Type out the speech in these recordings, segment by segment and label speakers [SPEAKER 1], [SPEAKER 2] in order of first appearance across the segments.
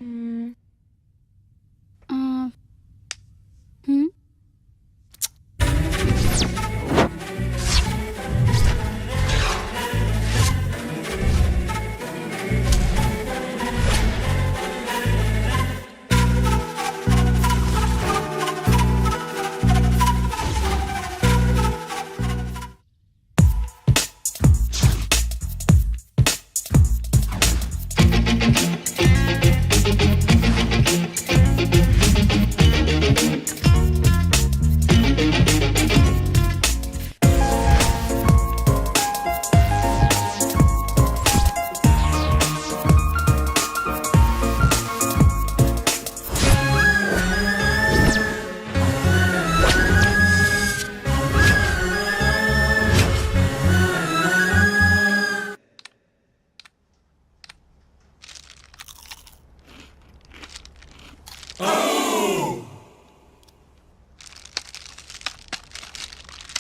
[SPEAKER 1] మ్మ్. ఆ, మ్మ్.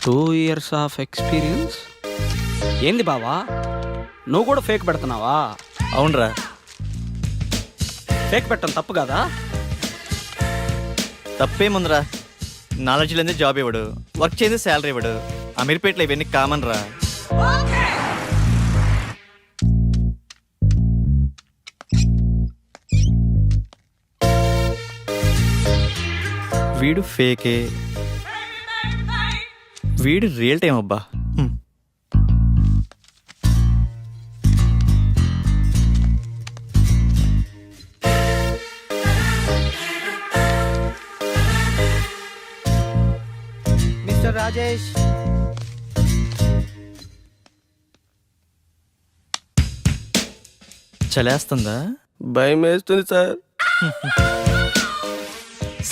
[SPEAKER 2] 2 years of experience. ఏంది బావా, నువ్వు కూడా ఫేక్ పెడుతున్నావా?
[SPEAKER 3] అవునరా.
[SPEAKER 2] ఫేక్ పెట్టడం తప్పు కదా?
[SPEAKER 3] తప్పేముందిరా, నాలెడ్జ్ లేదే జాబ్ ఇవ్వడు, వర్క్ చేస్తే శాలరీ ఇవ్వడు. అమీర్పేటలో ఇవన్నీ కామన్ రా. వీడు ఫేకే, వీడు రియల్ టైం అబ్బా.
[SPEAKER 4] మిస్టర్ రాజేష్,
[SPEAKER 3] చలేస్తుందా?
[SPEAKER 5] భయం వేస్తుంది సార్.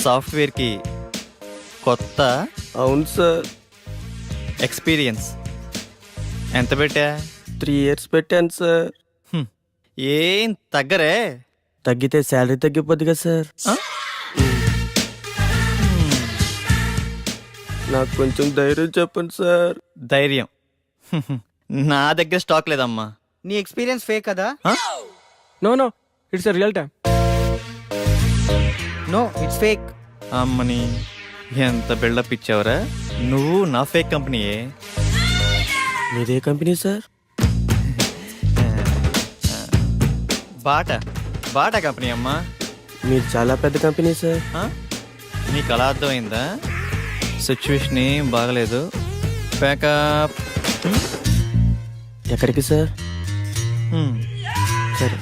[SPEAKER 3] సాఫ్ట్వేర్కి కొత్త.
[SPEAKER 5] అవును సార్.
[SPEAKER 3] ఎక్స్పీరియన్స్ ఎంత పెట్టా?
[SPEAKER 5] 3 years పెట్టాను సార్.
[SPEAKER 3] ఏం తగ్గరే?
[SPEAKER 5] తగ్గితే శాలరీ తగ్గిపోద్ది కదా సార్. నాకు కొంచెం ధైర్యం చెప్పండి సార్.
[SPEAKER 3] ధైర్యం నా దగ్గర స్టాక్ లేదమ్మా.
[SPEAKER 4] నీ ఎక్స్పీరియన్స్ ఫేక్ కదా?
[SPEAKER 5] No no, it's real time.
[SPEAKER 4] No, it's fake.
[SPEAKER 3] అమ్మని ఎంత బిల్డప్ ఇచ్చావురా. నువ్వు నా ఫేక్ కంపెనీయే.
[SPEAKER 5] మీదే company sir?
[SPEAKER 3] Bata Bata company అమ్మా.
[SPEAKER 5] మీరు చాలా పెద్ద కంపెనీ సార్.
[SPEAKER 3] నీకు అలా అర్థమైందా? సిచ్యువేషన్ ఏం బాగలేదు. ప్యాకప్.
[SPEAKER 5] ఎక్కడికి సార్? సరే.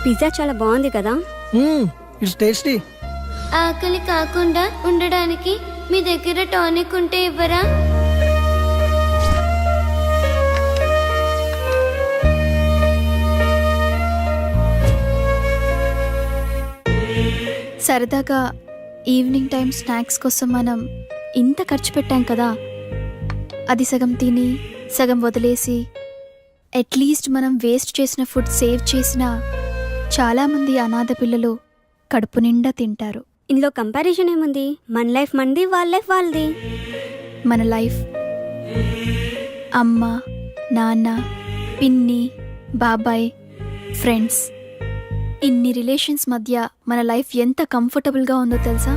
[SPEAKER 6] పిజ్జా చాలా బాగుంది కదా?
[SPEAKER 7] It's tasty.
[SPEAKER 8] ఆకలి కాకుండా ఉండడానికి మీ దగ్గర టానిక్ ఉంటే ఇవ్వరా?
[SPEAKER 1] సరదాగా ఈవినింగ్ టైం స్నాక్స్ కోసం మనం ఇంత ఖర్చు పెట్టాం కదా, అది సగం తిని సగం వదిలేసి అట్లీస్ట్ మనం వేస్ట్ చేసిన ఫుడ్ సేవ్ చేసిన చాలామంది అనాథ పిల్లలు కడుపు నిండా తింటారు.
[SPEAKER 6] ఇందులో కంపారిజన్ ఏముంది? మన లైఫ్ మనది, వాళ్ళ లైఫ్ వాళ్ళది.
[SPEAKER 1] మన లైఫ్ అమ్మ, నాన్న, పిన్ని, బాబాయ్, ఫ్రెండ్స్, ఇన్ని రిలేషన్స్ మధ్య మన లైఫ్ ఎంత కంఫర్టబుల్గా ఉందో తెలుసా?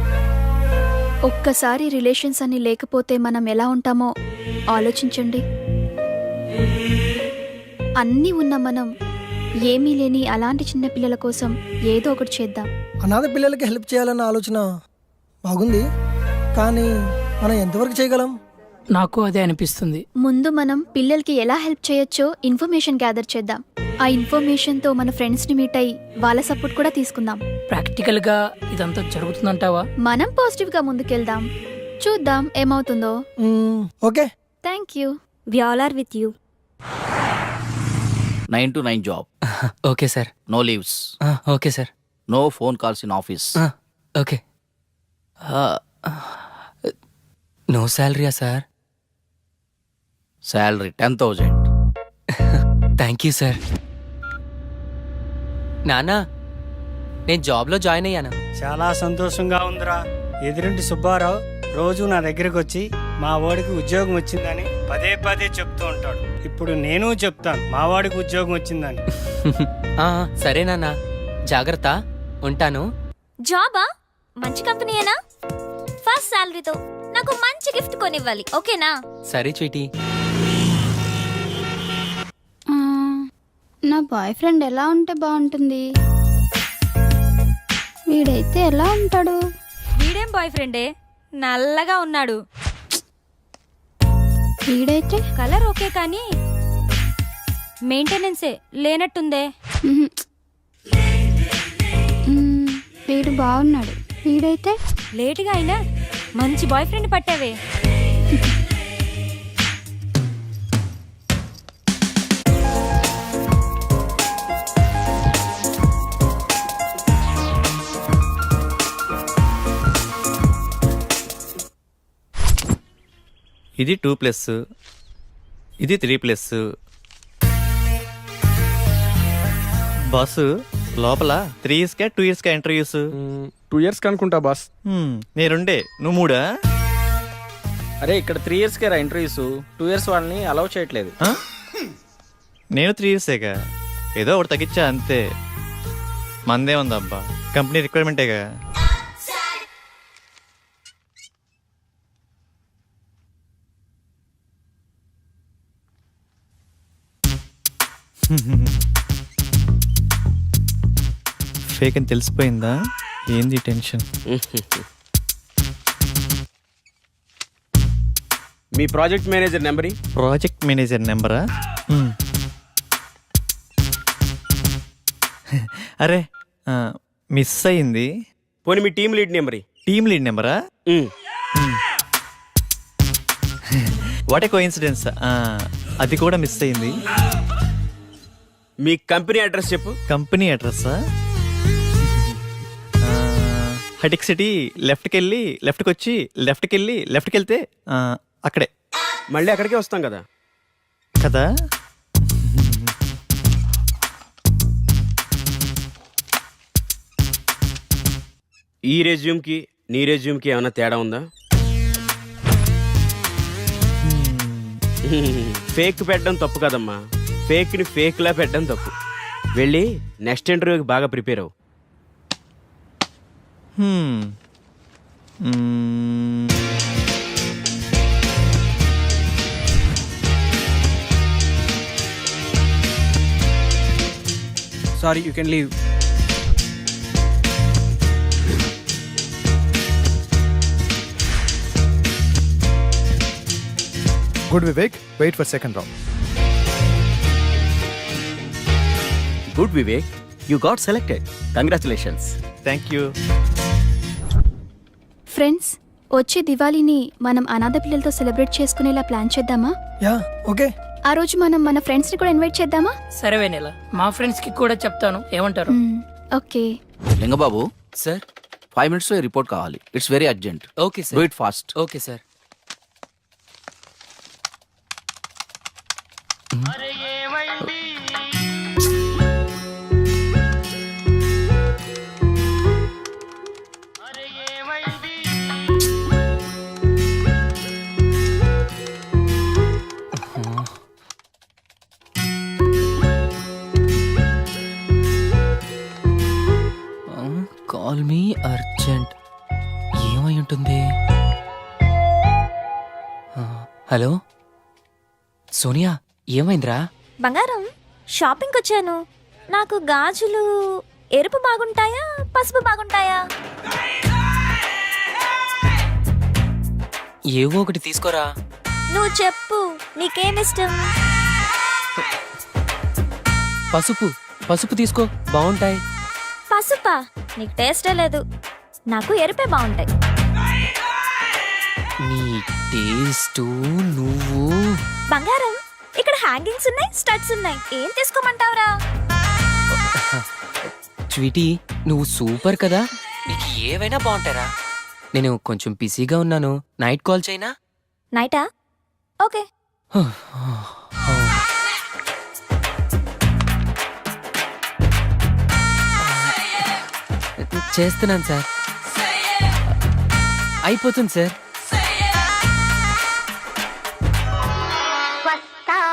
[SPEAKER 1] ఒక్కసారి రిలేషన్స్ అన్ని లేకపోతే మనం ఎలా ఉంటామో ఆలోచించండి. అన్నీ ఉన్న మనం ఏమీ లేని అలాంటి చిన్న పిల్లల కోసం ఏదో ఒకటి చేద్దాం.
[SPEAKER 7] అనాథ పిల్లలకి హెల్ప్ చేయాలన్న ఆలోచన బాగుంది, కానీ మనం ఎంతవరకు చేయగలం?
[SPEAKER 9] నాకు అదే అనిపిస్తుంది.
[SPEAKER 1] ముందు మనం పిల్లలకి ఎలా హెల్ప్ చేయొచ్చో ఇన్ఫర్మేషన్ గ్యాదర్ చేద్దాం. ఆ ఇన్ఫర్మేషన్తో మన ఫ్రెండ్స్ని మీట్ అయ్యి వాళ్ళ సపోర్ట్ కూడా తీసుకుందాం.
[SPEAKER 9] ప్రాక్టికల్గా ఇదంతా జరుగుతుందంటావా?
[SPEAKER 1] మనం పాజిటివ్గా ముందుకెళ్దాం, చూద్దాం ఏమవుతుందో.
[SPEAKER 7] Okay,
[SPEAKER 1] thank you.
[SPEAKER 6] We all are with you.
[SPEAKER 10] 9 to 9 job.
[SPEAKER 9] Okay sir.
[SPEAKER 10] No leaves.
[SPEAKER 9] Okay sir.
[SPEAKER 10] No phone calls in office.
[SPEAKER 9] Okay. No శాలరీయా sir?
[SPEAKER 10] Salary 10,000.
[SPEAKER 9] Thank you sir. నానా, నేను జాబ్లో జాయిన్ అయ్యాను.
[SPEAKER 4] చాలా సంతోషంగా ఉందిరా. ఎదురింటి సుబ్బారావు రోజు నా దగ్గరకు వచ్చి
[SPEAKER 11] మా వాడికి ఉద్యోగం వచ్చిందని పదే పదే చెప్తూ ఉంటాడు. ఇప్పుడు నేను చెప్తాను మా వాడికి ఉద్యోగం వచ్చిందని.
[SPEAKER 9] ఆ, సరే నాన్న, జాగ్రత్త, ఉంటాను.
[SPEAKER 8] జాబా? మంచి కంపెనీయేనా? ఫస్ట్ శాలరీతో నాకు మంచి గిఫ్ట్ కొనివ్వాలి, ఓకేనా?
[SPEAKER 9] సరే స్వీటీ.
[SPEAKER 1] నా బాయ్ ఫ్రెండ్ ఎలా ఉంటే బాగుంటుంది? వీడైతే ఎలా ఉంటాడు?
[SPEAKER 8] వీడేం బాయ్ ఫ్రెండే, నల్లగా ఉన్నాడు.
[SPEAKER 1] వీడైతే
[SPEAKER 8] కలర్ ఓకే కానీ మెయింటెనెన్సే లేనట్టుందే.
[SPEAKER 1] వీడు బాగున్నాడు. వీడైతే
[SPEAKER 8] లేటుగా అయినా మంచి బాయ్ ఫ్రెండ్ పట్టావే.
[SPEAKER 3] ఇది 2+, ఇది 3+. బాసు లోపల 3 ఇయర్స్కా 2 ఇయర్స్కా ఇంటర్వ్యూస్?
[SPEAKER 5] 2 years అనుకుంటా బాస్.
[SPEAKER 3] నేనుండే నువ్వు 3?
[SPEAKER 2] అరే ఇక్కడ 3 years రా ఇంటర్వ్యూస్, 2 years వాళ్ళని అలౌ చేయట్లేదు.
[SPEAKER 3] నేను 3 ఇయర్సేగా, ఏదో ఒకటి తగ్గించా అంతే. మందే ఉందబ్బా, కంపెనీ రిక్వైర్మెంటేగా. ఫేక్ అని తెలిసిపోయిందా? ఏంది టెన్షన్?
[SPEAKER 2] మీ project manager number?
[SPEAKER 3] Project manager నెంబరా? అరే మిస్ అయింది.
[SPEAKER 2] పోనీ మీ team lead number?
[SPEAKER 3] Team lead నెంబరా? వాట్ ఏ కోఇన్సిడెన్స్, అది కూడా మిస్ అయింది.
[SPEAKER 2] మీ కంపెనీ అడ్రస్ చెప్పు.
[SPEAKER 3] కంపెనీ అడ్రస్సా? హటిక్ సిటీ లెఫ్ట్కి వెళ్ళి లెఫ్ట్కి వచ్చి లెఫ్ట్కి వెళ్ళి లెఫ్ట్కి వెళ్తే అక్కడే.
[SPEAKER 2] మళ్ళీ అక్కడికే వస్తాం కదా.
[SPEAKER 3] కదా.
[SPEAKER 2] ఈ రెజ్యూమ్కి నీ రెజ్యూమ్కి ఏమైనా తేడా ఉందా? ఫేక్ పెట్టడం తప్పు కదమ్మా, ఫేక్ని ఫేక్లా పెట్టడం తప్పు. వెళ్ళి నెక్స్ట్ ఇంటర్వ్యూకి బాగా ప్రిపేర్ అవ్వు.
[SPEAKER 4] Sorry, you can leave.
[SPEAKER 12] Good Vivek, wait for second round.
[SPEAKER 10] Good Vivek, you got selected. Congratulations.
[SPEAKER 3] Thank you.
[SPEAKER 1] Friends, వచ్చే దివాళీని మనం అనాథ పిల్లలతో సెలబ్రేట్ చేసుకునేలా ప్లాన్ చేద్దామా?
[SPEAKER 7] Yeah, okay.
[SPEAKER 1] ఆ రోజు మనం మన ఫ్రెండ్స్ ని కూడా ఇన్వైట్ చేద్దామా?
[SPEAKER 13] సరే వెనెల, మా ఫ్రెండ్స్ కి కూడా చెప్తాను, ఏమంటారు?
[SPEAKER 1] ఓకే.
[SPEAKER 10] లింగబాబు,
[SPEAKER 9] సార్
[SPEAKER 10] 5 minutes లో రిపోర్ట్ కావాలి. It's very urgent.
[SPEAKER 9] Okay
[SPEAKER 10] do
[SPEAKER 9] sir.
[SPEAKER 10] It fast.
[SPEAKER 9] Okay sir. Call me urgent. ఏమై ఉంటుంది? హలో సోనియా, ఏమైందిరా?
[SPEAKER 8] బంగారం, షాపింగ్కి వచ్చాను. నాకు గాజులు ఎరుపు బాగుంటాయా పసుపు బాగుంటాయా?
[SPEAKER 9] ఏవో ఒకటి తీసుకోరా.
[SPEAKER 8] నువ్వు చెప్పు, నీకేమిష్టం?
[SPEAKER 9] పసుపు పసుపు తీసుకో, బాగుంటాయి.
[SPEAKER 8] పసుపా? నీకు టేస్టే లేదు. నాకు ఎరుపే బాగుంటాయి.
[SPEAKER 9] నీ టేస్ట్ నువ్వు.
[SPEAKER 8] బంగారం, ఇక్కడ హ్యాంగింగ్స్ ఉన్నాయి, స్టడ్స్ ఉన్నాయి, ఏం తీసుకోమంటావురా?
[SPEAKER 9] స్వీటీ, నువ్వు సూపర్ కదా, నీకు ఏవైనా బాగుంటారా. నేను కొంచెం బిజీగా ఉన్నాను, నైట్ కాల్ చేయనా?
[SPEAKER 8] నైటా? ఓకే.
[SPEAKER 9] చేస్తున్నాను సార్. అయిపోతుంది సార్.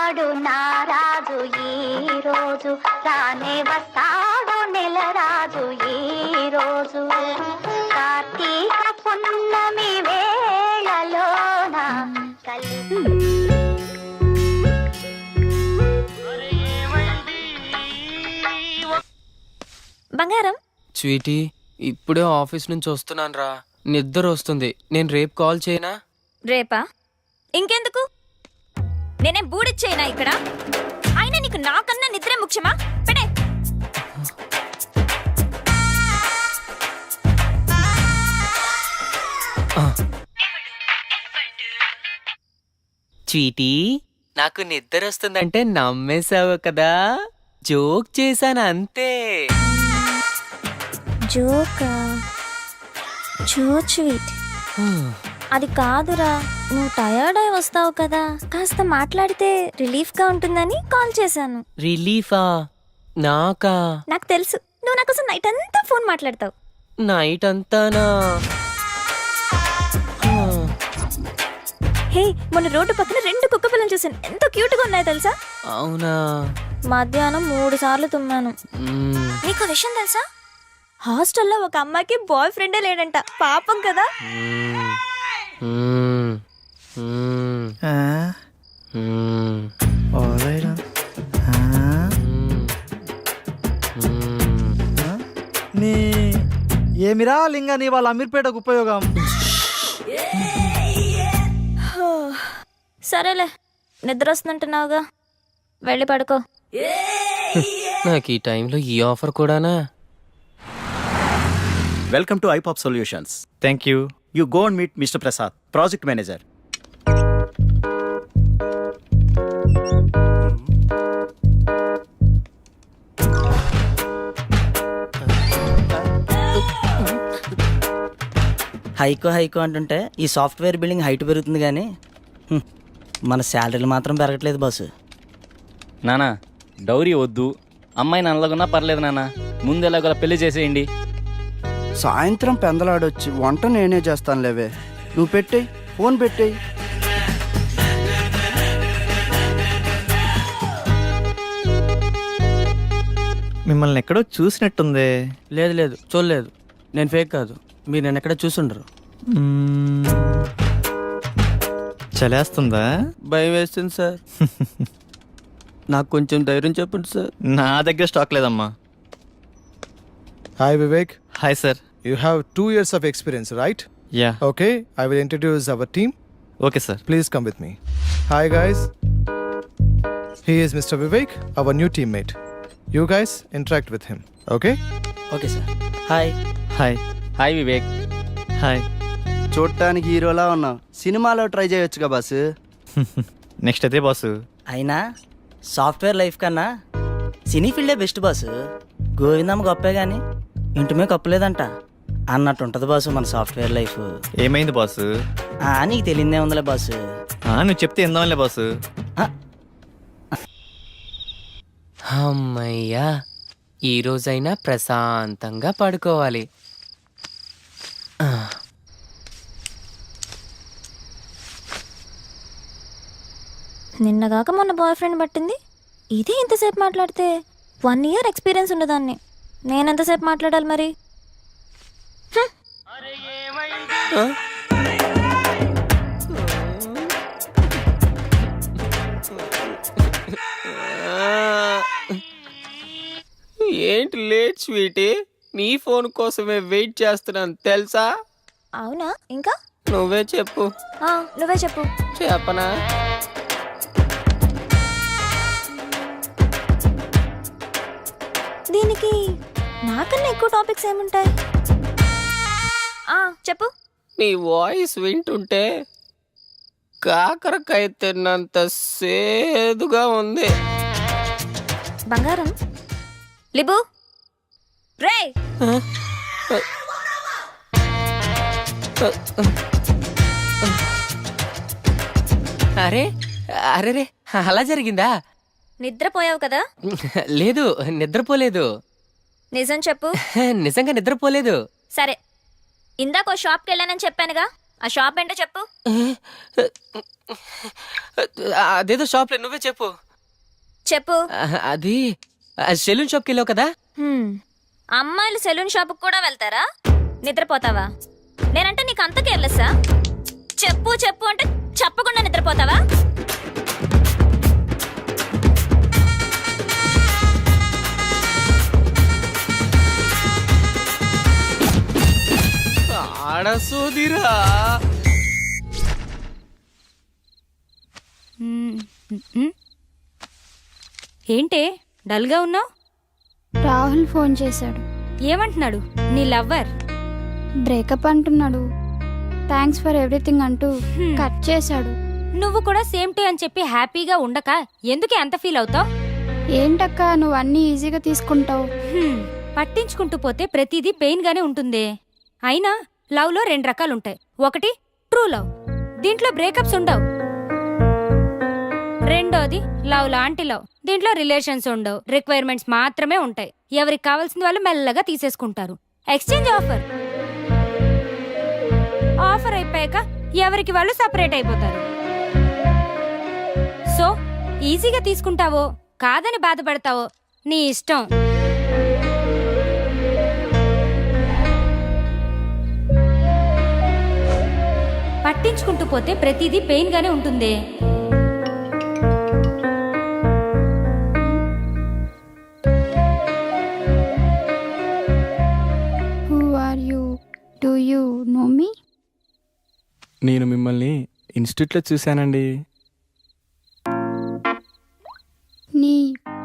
[SPEAKER 8] వస్తాడు నారాజు ఈ రోజు, రానే వస్తాడు నెల రాజు ఈ రోజు. కార్తీక పున్నమి వేళలోన కలిసి బంగారం.
[SPEAKER 9] స్వీటీ, ఇప్పుడే ఆఫీస్ నుంచి వస్తున్నాను రా, నిద్ర వస్తుంది. నేను రేపు కాల్ చేయనా?
[SPEAKER 8] రేపా? ఇంకెందుకు? నేనేం బూడిచ్చేనా ఇక్కడ? అయినా నీకు నాకన్నా నిద్రే ముఖ్యమా? పెడే.
[SPEAKER 9] స్వీటీ, నాకు నిద్ర వస్తుందంటే నమ్మేశావు కదా, జోక్ చేశాను అంతే.
[SPEAKER 8] జోకా? చో స్వీట్. అది కాదురా, నువ్వు టయర్డ్ అయి వస్తావు కదా, కాస్త మాట్లాడితే రిలీఫ్ గా ఉంటుందని కాల్ చేశాను.
[SPEAKER 9] రిలీఫా? నాకా?
[SPEAKER 8] నాకు తెలుసు, నువ్వు నా కోసం నైట్ అంతా ఫోన్ మాట్లాడతావు.
[SPEAKER 9] నైట్ అంతానా?
[SPEAKER 8] హే, మొన్న రోడ్డు పక్కన 2 కుక్క పిల్లలు చూసాను, ఎంత క్యూట్ గా ఉన్నాయో తెలుసా?
[SPEAKER 9] అవునా?
[SPEAKER 8] మధ్యాహ్నం 3 సార్లు తుమ్మాను.
[SPEAKER 9] మ్మ్.
[SPEAKER 8] నీకు విషయం తెలుసా? హాస్టల్లో ఒక అమ్మాయికి బాయ్ ఫ్రెండే లేడంట. పాపం కదా.
[SPEAKER 9] మ్మ్. మ్మ్. మ్మ్. మ్మ్.
[SPEAKER 12] నీ ఏమిరా లింగా నీ వాళ్ళ అమీర్పేటకు ఉపయోగం?
[SPEAKER 8] సరేలే, నిద్ర వస్తుందంటున్నావుగా, వెళ్ళి పడుకో.
[SPEAKER 9] నాకు ఈ టైంలో ఈ ఆఫర్ కూడానా?
[SPEAKER 10] Welcome to iPop solutions.
[SPEAKER 3] Thank you.
[SPEAKER 10] You go and meet mister Prasad, project manager.
[SPEAKER 4] హైకో అంటుంటే ఈ సాఫ్ట్వేర్ బిల్డింగ్ హైట్ పెరుగుతుంది కానీ మన శాలరీలు మాత్రం పెరగట్లేదు బాసు.
[SPEAKER 10] నానా, డౌరీ వద్దు, అమ్మాయి నల్లగున్నా పర్లేదు నాన్న, ముందు ఎలాగోలా పెళ్లి చేసేయండి.
[SPEAKER 4] సాయంత్రం పెందలాడొచ్చి వంట నేనే చేస్తాను లేవే, నువ్వు పెట్టేయి, ఫోన్ పెట్టేయి.
[SPEAKER 3] మిమ్మల్ని ఎక్కడో చూసినట్టుంది.
[SPEAKER 4] లేదు లేదు, చూడలేదు, నేను ఫేక్ కాదు, మీరు నేను ఎక్కడ చూసుండరు.
[SPEAKER 3] మ్మ్. చలేస్తుందా?
[SPEAKER 4] భయం వేస్తుంది సార్. నాకు కొంచెం ధైర్యం చెప్పండి సార్.
[SPEAKER 3] నా దగ్గర స్టాక్ లేదమ్మా.
[SPEAKER 12] Hi Vivek,
[SPEAKER 3] hi sir.
[SPEAKER 12] you have 2 years of experience, right?
[SPEAKER 3] Yeah.
[SPEAKER 12] Okay, I will introduce our team.
[SPEAKER 3] Okay sir.
[SPEAKER 12] Please come with me. Hi guys. He is Mr. Vivek, our new teammate. You guys interact with him, okay?
[SPEAKER 4] Okay sir. Hi.
[SPEAKER 3] Hi.
[SPEAKER 10] Hi Vivek.
[SPEAKER 3] Hi.
[SPEAKER 4] చూడటానికి హీరోలా ఉన్నావు, సినిమాలో try చేయొచ్చుగా boss.
[SPEAKER 3] Next అదే boss.
[SPEAKER 4] అయినా software life కన్నా సినీ ఫీల్డే best boss. Govindamma గొప్పే కానీ ఇంటిమే గొప్పలేదంట అన్నట్టు ఉంటుంది బాసు మన సాఫ్ట్వేర్ లైఫ్.
[SPEAKER 3] ఏమైంది బాసు?
[SPEAKER 4] నీకు తెలియదే ఉందిలే బాసు.
[SPEAKER 3] నువ్వు చెప్తే ఎందాంలే బాసు.
[SPEAKER 9] అమ్మయ్యా, ఈ రోజైనా ప్రశాంతంగా పడుకోవాలి.
[SPEAKER 8] నిన్నగాక మొన్న బాయ్ ఫ్రెండ్ పట్టింది, ఇదే ఇంతసేపు మాట్లాడితే 1 year ఎక్స్పీరియన్స్ ఉండదాన్ని. నేనెంతసేపు మాట్లాడాలి మరి?
[SPEAKER 9] ఏంటి లేట్ స్వీటీ? నీ ఫోన్ కోసమే వెయిట్ చేస్తున్నాను తెలుసా?
[SPEAKER 8] అవునా? ఇంకా
[SPEAKER 9] నువ్వే చెప్పు.
[SPEAKER 8] నువ్వే చెప్పు.
[SPEAKER 9] చెప్పనా?
[SPEAKER 8] దీనికి నాకన్నా ఎక్కువ టాపిక్స్ ఏముంటాయి? చెప్పు.
[SPEAKER 9] నీ వాయిస్ వింటుంటే కాకరకాయ తిన్నంత సేదుగా ఉంది.
[SPEAKER 8] బంగారం, లిబు, రే.
[SPEAKER 9] అరే అరే, అలా జరిగిందా?
[SPEAKER 8] నిద్రపోయావు కదా?
[SPEAKER 9] లేదు, నిద్రపోలేదు.
[SPEAKER 8] నిజం చెప్పు.
[SPEAKER 9] నిజంగా నిద్రపోలేదు.
[SPEAKER 8] సరే, ఇందాక షాప్కి వెళ్ళానని చెప్పానుగా, ఆ షాప్ ఏంటో చెప్పు.
[SPEAKER 9] అదేదో షాప్లో నువ్వే చెప్పు.
[SPEAKER 8] చెప్పు.
[SPEAKER 9] అది సెలూన్ షాప్కి వెళ్ళావు కదా.
[SPEAKER 8] అమ్మాయిలు సెలూన్ షాప్కి కూడా వెళ్తారా? నిద్రపోతావా? నేనంటే నీకు అంత కేర్లెస్సా? చెప్పు చెప్పు అంటే చెప్పకుండా నిద్రపోతావా?
[SPEAKER 9] ఆడసోదిరా.
[SPEAKER 6] ఏంటే డల్గా ఉన్నావు?
[SPEAKER 1] రాహుల్ ఫోన్ చేశాడు.
[SPEAKER 6] ఏమంటున్నాడు నీ లవ్వర్?
[SPEAKER 1] బ్రేకప్ అంటున్నాడు. థ్యాంక్స్ ఫర్ ఎవ్రీథింగ్ అంటూ కట్ చేశాడు.
[SPEAKER 6] నువ్వు కూడా సేమ్ టు అని చెప్పి హ్యాపీగా ఉండక ఎందుకే అంత ఫీల్ అవుతావు?
[SPEAKER 1] ఏంటక్క నువ్వు అన్నీ ఈజీగా తీసుకుంటావు.
[SPEAKER 6] పట్టించుకుంటూ పోతే ప్రతిదీ పెయిన్ గానే ఉంటుంది. అయినా లవ్ లో 2 రకాలుంటాయి. ఒకటి ట్రూ లవ్, దీంట్లో బ్రేకప్స్ ఉండవు. రెండోది లవ్ లాంటి లవ్, దీంట్లో రిలేషన్స్ ఉండవు, రిక్వైర్మెంట్స్ మాత్రమే ఉంటాయి. ఎవరికి కావాల్సిన వాళ్ళు మెల్లగా తీసేసుకుంటారు. Exchange offer. ఆఫర్ అయిపోయాక ఎవరికి వాళ్ళు సపరేట్ అయిపోతారు. సో ఈజీగా తీసుకుంటావో కాదని బాధపడతావో నీ ఇష్టం. పట్టించుకుంటూ పోతే ప్రతిదీ పెయిన్ గానే ఉంటుంది.
[SPEAKER 1] Who are you? Do you know me?
[SPEAKER 5] నేను మిమ్మల్ని ఇన్స్టిట్యూట్లో చూశానండి.
[SPEAKER 1] నీ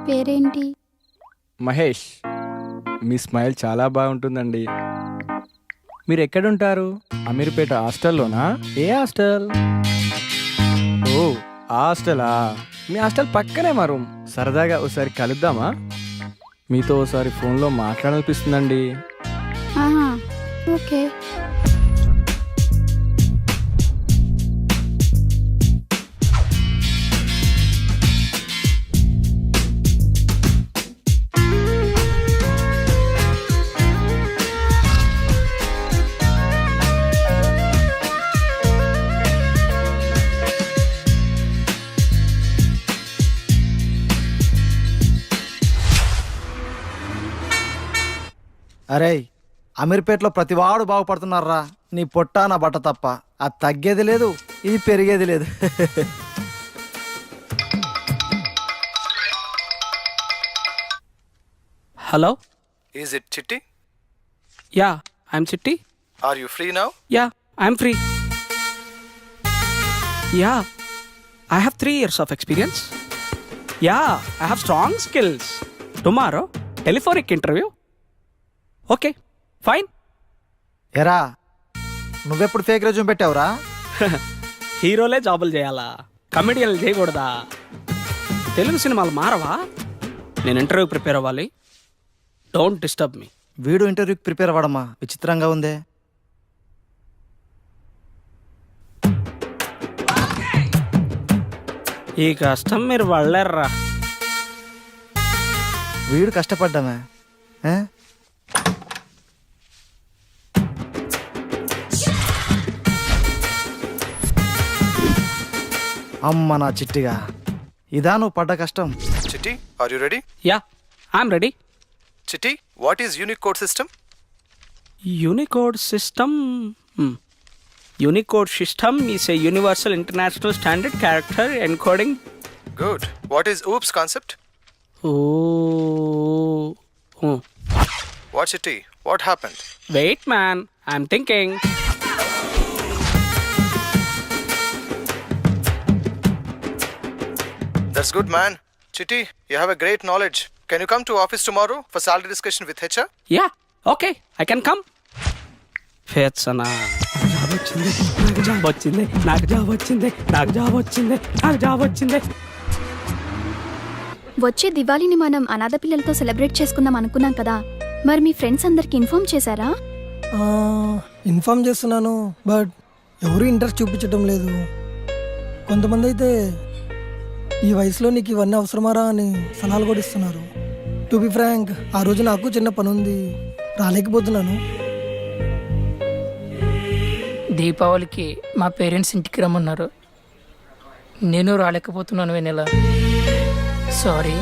[SPEAKER 1] పేరేంటి?
[SPEAKER 5] మహేష్. మీ స్మైల్ చాలా బాగుంటుందండి. మీరు ఎక్కడుంటారు? అమీర్పేట హాస్టల్లోనా? ఏ హాస్టల్? ఓ హాస్టలా? మీ హాస్టల్ పక్కనే మా రూమ్. సరదాగా ఒకసారి కలుద్దామా? మీతో ఒకసారి ఫోన్లో మాట్లాడాలనిపిస్తుందండి.
[SPEAKER 1] ఆహా, ఓకే.
[SPEAKER 12] అరే అమీర్పేటలో ప్రతివాడు బాగుపడుతున్నారా. నీ పొట్ట నా బట్ట తప్ప. అది తగ్గేది లేదు, ఇది పెరిగేది లేదు.
[SPEAKER 5] Hello,
[SPEAKER 12] is it Chitti?
[SPEAKER 5] Yeah I'm Chitti.
[SPEAKER 12] Are you free now?
[SPEAKER 5] Yeah I'm free. Yeah I have 3 years of experience. Yeah, I have strong skills. Tomorrow, telephonic interview. Okay, fine.
[SPEAKER 12] ఎరా నువ్వెప్పుడు ఫేక్ రెజ్యూమ్ పెట్టావురా?
[SPEAKER 5] హీరోలే జాబులు చేయాలా, కమెడియన్లు చేయకూడదా? తెలుగు సినిమాలు మారవా? నేను ఇంటర్వ్యూ ప్రిపేర్ అవ్వాలి. Don't disturb me.
[SPEAKER 12] వీడు ఇంటర్వ్యూకి ప్రిపేర్ అవ్వడమా? విచిత్రంగా ఉందే.
[SPEAKER 5] ఈ కష్టం మీరు వాళ్ళర్రా.
[SPEAKER 12] వీడు కష్టపడ్డామే. అమ్మ నా చిట్టిగా, ఇదా నువ్వు పడ్డ కష్టం. Chitti, are you ready?
[SPEAKER 5] Yeah I'm ready.
[SPEAKER 12] Chitti, what is Unicode system?
[SPEAKER 5] Unicode system. Unicode system is a universal international standard character encoding.
[SPEAKER 12] Good. What is OOPS concept?
[SPEAKER 5] Oh.
[SPEAKER 12] What's it? What happened?
[SPEAKER 5] Wait, man. I'm thinking.
[SPEAKER 12] That's good, man. Chitti, you have a great knowledge. Can you come to office tomorrow for salary discussion with HR?
[SPEAKER 5] Yeah. Okay. I can come. Fetsana.
[SPEAKER 1] వచ్చే దివాళీని మనం అనాథ పిల్లలతో celebrate చేసుకుందాం అనుకున్నాం కదా. మరి మీ friends అందరికి inform చేశారా?
[SPEAKER 7] ఇన్ఫార్మ్ చేస్తున్నాను, బట్ ఎవరు ఇంట్రెస్ట్ చూపించడం లేదు. కొంతమంది అయితే ఈ వయసులో నీకు ఇవన్నీ అవసరమారా అని సలహాలు కూడా ఇస్తున్నారు. టు బి ఫ్రాంక్, ఆ రోజు నాకు చిన్న పని ఉంది, రాలేకపోతున్నాను.
[SPEAKER 13] దీపావళికి మా పేరెంట్స్ ఇంటికి రమ్మన్నారు. నేను రాలేకపోతున్నాను Vennela. Sorry.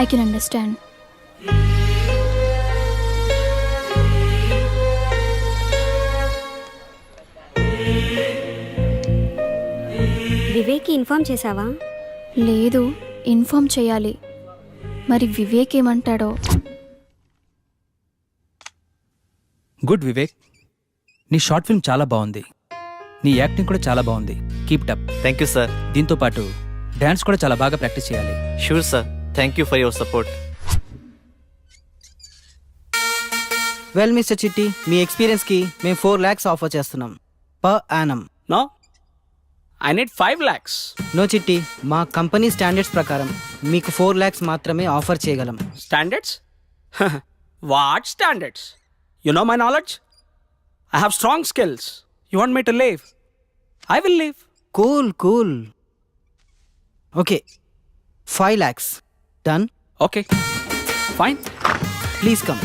[SPEAKER 1] I can understand.
[SPEAKER 8] Vivek inform చేసావా?
[SPEAKER 1] లేదు, ఇన్ఫార్మ్ చేయాలి. మరి వివేక్ ఏమంటాడో.
[SPEAKER 14] గుడ్ వివేక్, నీ షార్ట్ ఫిల్మ్ చాలా బాగుంది. నీ యాక్టింగ్ కూడా చాలా బాగుంది. Keep it up.
[SPEAKER 3] Thank you sir.
[SPEAKER 14] దీంతో పాటు డాన్స్ కూడా చాలా బాగా ప్రాక్టీస్ చేయాలి.
[SPEAKER 3] Sure sir. Thank you for your support.
[SPEAKER 4] Well mister Chitti, మీ ఎక్స్పీరియన్స్కి మేము 4 lakhs ఆఫర్ చేస్తున్నాం per annum.
[SPEAKER 5] No, I need 5 lakhs.
[SPEAKER 4] No Chitti, మా కంపెనీ స్టాండర్డ్స్ ప్రకారం మీకు 4 lakhs మాత్రమే ఆఫర్ చేయగలం.
[SPEAKER 5] Standards? What standards? You know my knowledge? I have strong skills. You want me to leave? I will leave.
[SPEAKER 4] Cool. Okay, 5 lakhs. Done.
[SPEAKER 5] Okay, fine.
[SPEAKER 4] Please come.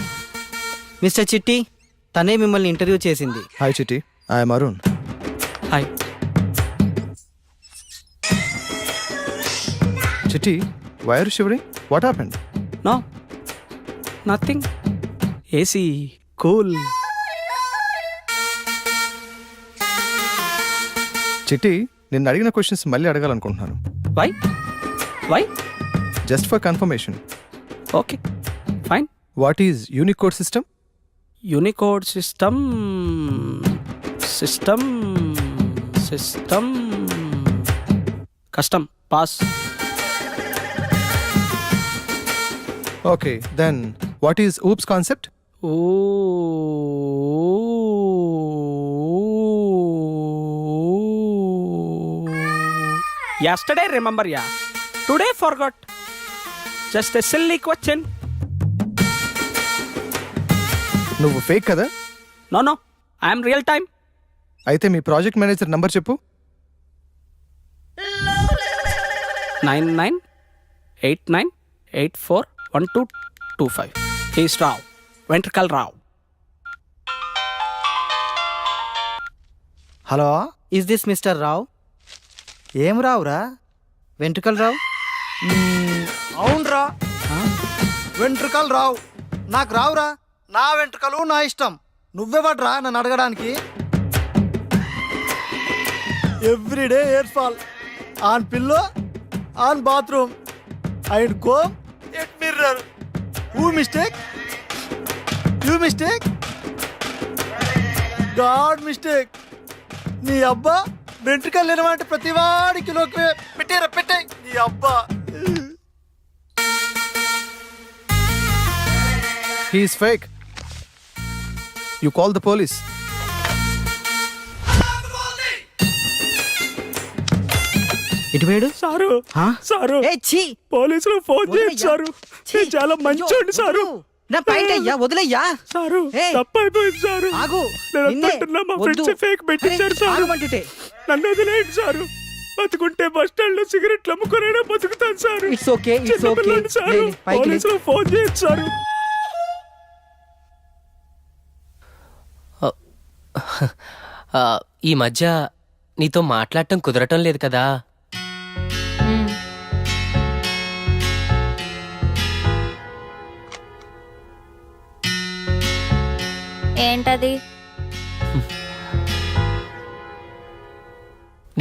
[SPEAKER 4] Mister Chitti, తనే మిమ్మల్ని interview చేసింది.
[SPEAKER 12] Hi Chitti, I'm Arun.
[SPEAKER 5] Hi.
[SPEAKER 12] Chitti, why are shivering? What happened?
[SPEAKER 5] No, nothing. AC, cool.
[SPEAKER 12] Chitti, నిన్ను అడిగిన questions మళ్ళీ అడగాలనుకుంటున్నాను.
[SPEAKER 5] Why? Why?
[SPEAKER 12] Just for confirmation.
[SPEAKER 5] Okay, fine.
[SPEAKER 12] What is Unicode system?
[SPEAKER 5] Unicode system. Custom. Pass.
[SPEAKER 12] Okay, then what is OOPS concept?
[SPEAKER 5] Yesterday remember, yeah. Today forgot. Just a silly question.
[SPEAKER 12] నువ్వు fake కదా?
[SPEAKER 5] No, I am real time.
[SPEAKER 12] అయితే మీ project manager number చెప్పు.
[SPEAKER 5] 9989841225. He is Rao. Ventricle Rao.
[SPEAKER 12] Hello,
[SPEAKER 4] is this mister Rao?
[SPEAKER 12] ఏం రావురా?
[SPEAKER 4] Ventricle Rao?
[SPEAKER 12] అవునరా, వెంట్రుకలు రావు. నాకు రావురా. నా వెంట్రుకలు నా ఇష్టం. నువ్వెవడ్రా నన్ను అడగడానికి? Everyday hair fall on pillow, on bathroom, and comb at mirror. Who mistake? You mistake? God mistake. నీ అబ్బా వెంట్రుకలు లేనమంటే ప్రతి వాడికి లోకి పెట్టే నీ అబ్బా. He is fake. You call the police.
[SPEAKER 4] ఇటు వేడు
[SPEAKER 5] సారు,
[SPEAKER 4] హా?
[SPEAKER 5] సారు,
[SPEAKER 4] ఏ ఛీ,
[SPEAKER 5] పోలీసులు ఫోన్
[SPEAKER 4] వదిలేయ్యా.
[SPEAKER 5] చేశారు. నేను చాలా మంచోండి సారు.
[SPEAKER 4] నా పైట అయ్యా, వదిలేయ్యా.
[SPEAKER 5] సారు,
[SPEAKER 4] ఏయ్.
[SPEAKER 5] తప్పైపోయింది సారు.
[SPEAKER 4] ఆగు.
[SPEAKER 5] నేను
[SPEAKER 4] నిన్నే.
[SPEAKER 5] అనుకుంటున్నా మా
[SPEAKER 4] వద్దు.
[SPEAKER 5] ఫ్రెండ్స్ ఫేక్ పెట్టించారు
[SPEAKER 4] అరే,
[SPEAKER 5] సారు.
[SPEAKER 4] ఆగమంటుంటే.
[SPEAKER 5] నన్ను వదిలేయండి సారు. బతుకుంటే బస్ స్టాండ్ లో సిగరెట్లు అమ్ముకునేనా బతుకుతాను sir.
[SPEAKER 4] It's okay, it's okay.
[SPEAKER 5] చిన్నపిల్లని సారు.
[SPEAKER 4] పైకి లే.
[SPEAKER 5] పోలీసులు ఫోన్ చేయొచ్చు సారు.
[SPEAKER 9] ఈ మధ్య నీతో మాట్లాడటం కుదరటం లేదు కదా.
[SPEAKER 8] ఏంటది?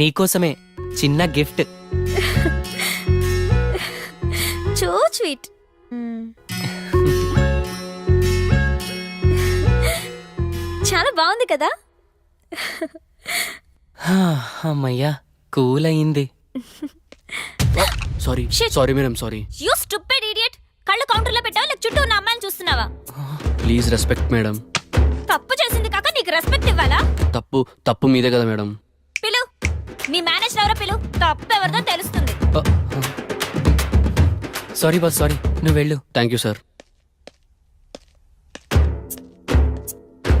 [SPEAKER 9] నీకోసమే చిన్న గిఫ్ట్.
[SPEAKER 8] So sweet. చాలా బాగుంది కదా?
[SPEAKER 9] అమ్మయ్యా, కూల్ అయింది.
[SPEAKER 2] Sorry madam, sorry.
[SPEAKER 8] You stupid idiot. కళ్ళు కౌంటర్లో పెట్టావా లేక చుట్టూ ఉన్న అమ్మాయిని చూస్తున్నావా?
[SPEAKER 2] Please respect madam.
[SPEAKER 8] తప్పు చేసింది కాక నీకు రెస్పెక్ట్ ఇవ్వాలా?
[SPEAKER 2] తప్పు మీదే కదా మేడం.
[SPEAKER 8] పిలు, మీ మేనేజర్ ఎవరో పిలు. తప్పు ఎవరిదో తెలుస్తుంది.
[SPEAKER 9] Sorry boss, sorry. నువ్వు వెళ్ళు.
[SPEAKER 2] Thank you sir.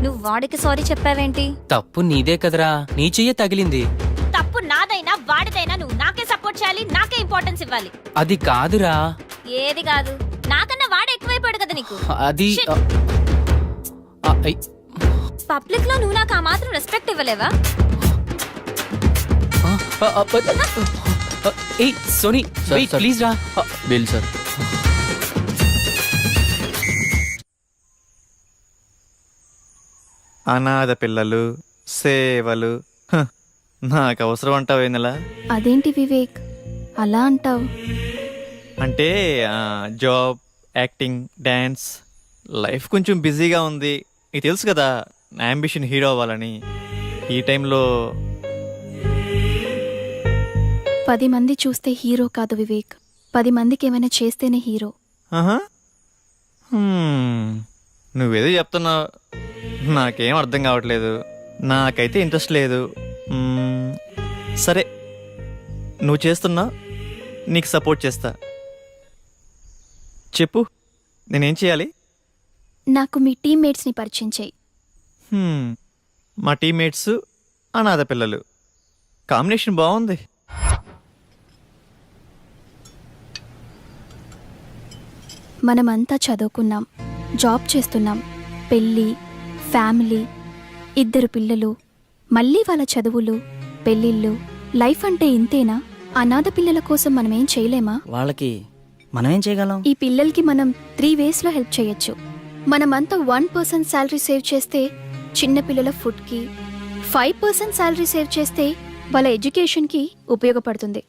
[SPEAKER 8] నువ్వు వాడికి సారీ చెప్పావేంటి?
[SPEAKER 9] తప్పు నీదే కదరా, నీ చెయ్యే తగిలింది.
[SPEAKER 8] తప్పు నాదైనా వాడిదైనా నువ్వు నాకే సపోర్ట్ చేయాలి, నాకే ఇంపార్టెన్స్ ఇవ్వాలి.
[SPEAKER 9] అది కాదురా.
[SPEAKER 8] ఏది కాదు? నాకన్నా వాడే ఎక్కువైపోయాడు కదా నీకు.
[SPEAKER 9] అది
[SPEAKER 8] Shit. పబ్లిక్ లో నువ్వు నాకు ఆ మాత్రం రెస్పెక్ట్ ఇవ్వలేవా?
[SPEAKER 9] ఏయ్ సోనీ ప్లీజ్ రా.
[SPEAKER 10] Bill sir.
[SPEAKER 3] అనాథ పిల్లలు, సేవలు, నాకు అవసరం అంటావు నెలా?
[SPEAKER 1] అదేంటి వివేక్ అలా అంటావు?
[SPEAKER 3] అంటే జాబ్, యాక్టింగ్, డ్యాన్స్, లైఫ్ కొంచెం బిజీగా ఉంది. నీకు తెలుసు కదా నా అంబిషన్ హీరో అవ్వాలని. ఈ టైంలో
[SPEAKER 1] 10 మంది చూస్తే హీరో కాదు వివేక్, 10 మందికి ఏమైనా చేస్తేనే హీరో.
[SPEAKER 3] ఆహా. నువ్వేదో చెప్తున్నావు, నాకేం అర్థం కావట్లేదు. నాకైతే ఇంట్రెస్ట్ లేదు. సరే నువ్వు చేస్తున్నా, నీకు సపోర్ట్ చేస్తా. చెప్పు, నేనేం చేయాలి?
[SPEAKER 1] నాకు మీ టీమ్మేట్స్ని పరిచయం చేయి.
[SPEAKER 3] మా టీమ్మేట్స్ అనాథ పిల్లలు, కాంబినేషన్ బాగుంది.
[SPEAKER 1] మనమంతా చదువుకున్నాం, జాబ్ చేస్తున్నాం, పెళ్ళి, ఫ్యామిలీ, 2 పిల్లలు, మళ్ళీ వాళ్ళ చదువులు, పెళ్ళిళ్ళు. లైఫ్ అంటే ఇంతేనా? అనాథ పిల్లల కోసం మనమేం చేయలేమా?
[SPEAKER 4] వాళ్ళకి మనమేం చేయగలం?
[SPEAKER 1] ఈ పిల్లలకి మనం 3 వేస్లో హెల్ప్ చేయొచ్చు. మనమంతా 1% శాలరీ సేవ్ చేస్తే చిన్న పిల్లల ఫుడ్కి, 5% శాలరీ సేవ్ చేస్తే వాళ్ళ ఎడ్యుకేషన్కి ఉపయోగపడుతుంది.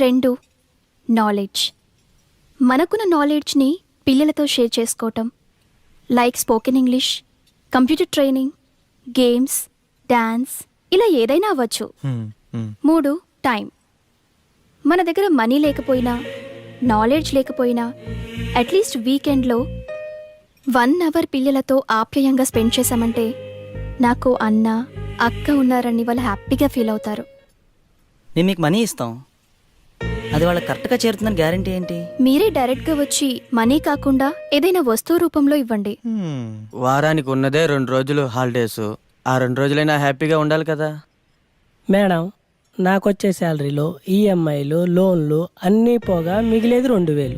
[SPEAKER 1] 2 నాలెడ్జ్. మనకున్న నాలెడ్జ్ని పిల్లలతో షేర్ చేసుకోవటం, like spoken English, computer training, games, dance, ఇలా ఏదైనా అవ్వచ్చు. 3 టైం. మన దగ్గర మనీ లేకపోయినా, నాలెడ్జ్ లేకపోయినా, అట్లీస్ట్ వీకెండ్లో 1 అవర్ పిల్లలతో ఆప్యాయంగా స్పెండ్ చేశామంటే నాకు అన్న, అక్క ఉన్నారని వాళ్ళు హ్యాపీగా ఫీల్ అవుతారు.
[SPEAKER 4] మేము మీకు మనీ ఇస్తాం, అది వాళ్ళకి కరెక్ట్గా చేరుతుందని గ్యారంటీ ఏంటి?
[SPEAKER 1] మీరే డైరెక్ట్గా వచ్చి మనీ కాకుండా ఏదైనా వస్తువు రూపంలో ఇవ్వండి.
[SPEAKER 4] వారానికి ఉన్నదే 2 రోజులు హాలిడేస్, ఆ 2 రోజులైనా హ్యాపీగా ఉండాలి కదా.
[SPEAKER 13] మేడం, నాకొచ్చే శాలరీలో ఈఎంఐలు, లోన్లు అన్నీ పోగా మిగిలేది 2000.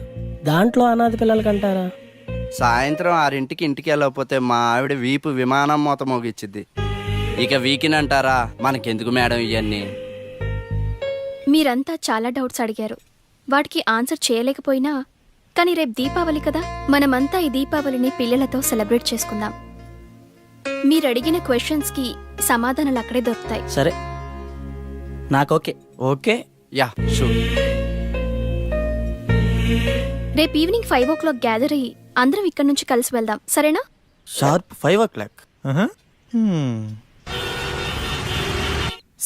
[SPEAKER 13] దాంట్లో అనాథ పిల్లలకంటారా?
[SPEAKER 2] సాయంత్రం 6ంటికి ఇంటికి వెళ్ళకపోతే మా ఆవిడ వీపు విమానం మూత మోగిచ్చిద్ది. ఇక వీకెండ్ అంటారా? మనకెందుకు మేడం ఇవన్నీ?
[SPEAKER 1] మీరంతా చాలా డౌట్స్ అడిగారు, వాటికి ఆన్సర్ చేయలేకపోయినా, కానీ రేపు దీపావళి కదా, మనమంతా ఈ దీపావళిని పిల్లలతో సెలబ్రేట్ చేసుకుందాం. మీరు అడిగిన క్వశ్చన్స్కి సమాధానాలు అక్కడే దొరుకుతాయి.
[SPEAKER 4] సరే, నాకు ఓకే.
[SPEAKER 2] Okay, yeah sure.
[SPEAKER 1] రేపు ఈవినింగ్ 5 o'clock గ్యాదర్ అయ్యి అందరం ఇక్కడ నుంచి కలిసి వెళ్దాం, సరేనా?
[SPEAKER 4] Sharp 5 o'clock.